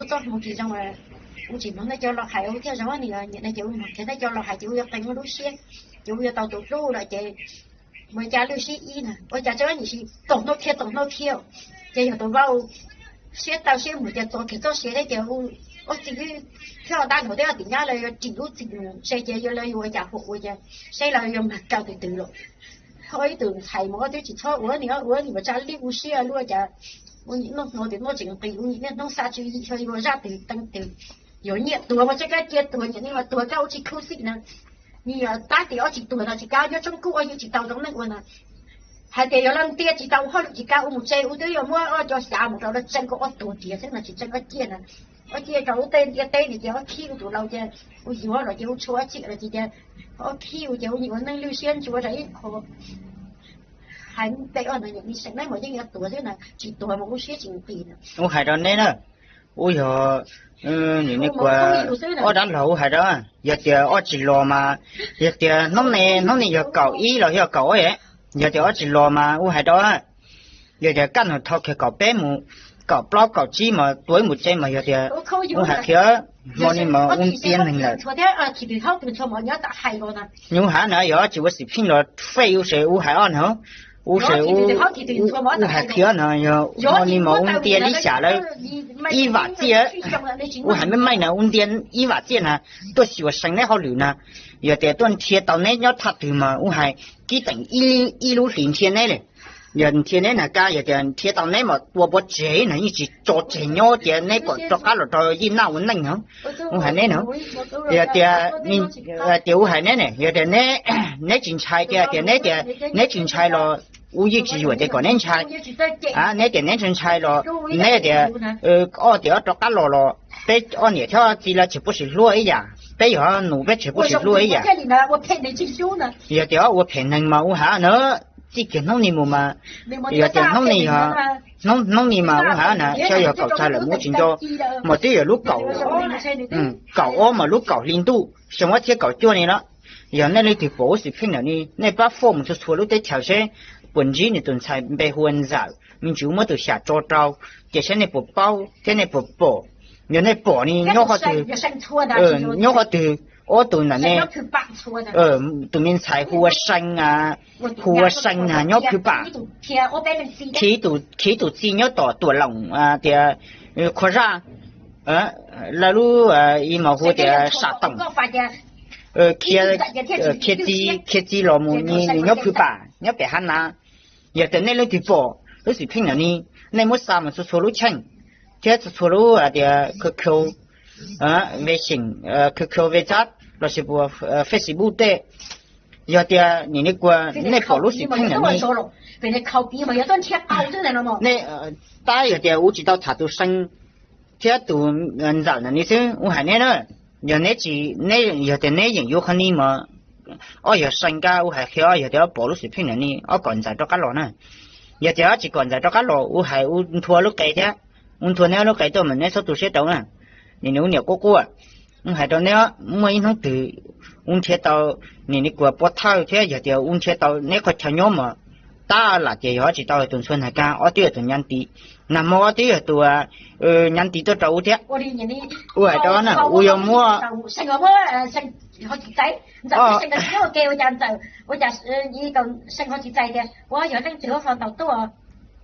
cho một kỳ trong mà cũng chỉ muốn cho lọt hải theo gió thì nhận này chịu cái này cho lọt hải chịu thành nó đối xuyên chịu tàu tụt lô lại chạy mới trả lưu sĩ y nè ôi trả cho anh gì tổng nó theo chạy tụi vào xuyên tàu xuyên một chạy tụi thì tôi xuyên đấy chạy ôi chỉ theo đang một cái tỉnh nhá là chỉ lúc chỉ xây chạy cho lấy ôi trả hộ ôi chạy xây là dùng mặt cao từ rồi thôi từ thầy mà tôi chỉ cho ủa thì mà trả lưu sĩ luôn trả nó thì nó chỉ tùy nó xa chứ chơi nó ra từ tăng từ有nhiệt tuổi mà chắc cái tuổi nhưng mà tuổi cao chỉ khâu xịn nè như ta thì ở chỉ tuổi là chỉ cao nhất trong cua như chỉ tàu giống này luôn nè hai thì ở lần tia chỉ tàu hơn chỉ cao một xe tới giờ mua cho xả một đầu nó chân có tuổi tiền thế là chỉ chân cái kia nè ở kia cháu tên thì cháu khiu tụi lâu chưa ui dồi rồi cháu chúa chị là chị chưa ở khiu cháu nhiều năng lưu xuyên chúa đấy họ hai tay ở này những cái này mà những cái tuổi thế này chỉ tuổi một cái xuyên chỉnh tiền ô hai đó nên nè ui giờ những cái quả ở đó lâu hay đó giờ thì ở chỉ lo mà giờ thì nó này giờ cậu ý là giờ cậu ấy giờ thì ở chỉ lo mà ui hay đó giờ thì căn hộ thọ cái cậu bé mu cậu bao cậu chi mà tuổi một chơi mà giờ thì ui hay kia mà nên mà ung tiền hình là nhưng hả nãy giờ chỉ có sự phim là phê yêu sẽ ui hay ăn hả u sẽ u hạt kia nè giờ ni mà ung tiền đi xả đấy y vả tiền u hạt mấy mai nè ung tiền y vả tiền nè tôi xíu sáng nay họ lử nè giờ để tôi thiệt tao này nhớ thật thì mà u hạt cái tỉnh y lú liền tiền này này giờ tiền này là cái giờ thiệt tao này mà tua bớt chế này như chỉ cho chế nhau tiền này còn cho cá rồi cho y nào vẫn nành hả u hạt này nữa giờ mình u hạt này giờ này chính trai tiền này chính trai rồi u ý chỉ有这个年菜啊，那点年菜咯，那点二点做干了咯，被二年跳起来岂不是落一样？被有努被岂不是落一样？我骗你进修呢。也点我骗人嘛，我还呢，这个弄你嘛，也点弄你哈，弄你嘛，我还呢，就要搞菜了，我今朝，么这也路搞，搞我嘛路搞零度，什么天搞叫你了？giờ này thì bố sẽ phim là đi, này bác phom cho số lúc tới theo xe, buồn gì này tuần sai bề huân dạo, mình chú mới từ xả cho trâu, cái xe này bộ bao, cái này bộ bỏ, giờ này bỏ đi nhóc họ từ, nhóc họ từ, ô tuần là này, tụi mình xài hùa xanh à, nhóc cứ bả, khí tụ chi nhóc tỏ tuổi lòng à, thì khó ra, là lúc im mà hùa thì xả tổng. Kia chi lo mu ni nhớ cứ bà nhớ bé hắn na giờ tới nay lúc thì bỏ lúc thì phim là ni nay mất sao mà số lúc chăng thế số lúc à thì QQ về sinh QQ về chat rồi sẽ bỏ Facebook đấy giờ thì ni qua nay bỏ lúc thì phim là ni nay ta giờ thì u chỉ tao thả tu sinh thế tu dạo là ni chứ u hải này nữa giờ này chỉ này giờ thì này những khăn đi mà ở giờ sinh ca u hay khi giờ thì bỏ lúc phim này đi ở còn giải cho cá lò này giờ thì chỉ còn giải cho cá lò u hay u thua lúc cày thế u thua nếu lúc cày tôi mình này số tuổi sẽ đâu nè thì nếu nhiều cô à u hay đâu nếu mấy nó từ u chơi tàu thì qua bắt thao thế giờ thì u chơi tàu nếu có chơi nhau mà ta là chỉ họ chỉ tàu tuần xuân hay ca ở tiêu tuần nhăn tí nằm ở tiêu tụi nhăn tí tôi trâu thế u hay đó nè u yêu mua sinh ở họ chỉ tay giờ sinh cái nó kêu giờ gì còn sinh họ chỉ tay kìa quá giờ đang chữa phòng tàu tôi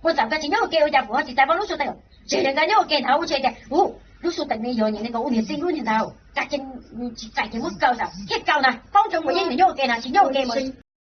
bây giờ cái chỉ nhớ kêu giờ họ chỉ tay bao lúc số tay chỉ là cái nhớ kêu tháo chơi kìa lúc số tay này giờ những cái u nhiệt sinh luôn như nào cả trên chỉ tay cái mức cao rồi hết cao này không trong một giây nhớ kêu nào chỉ nhớ kêu mà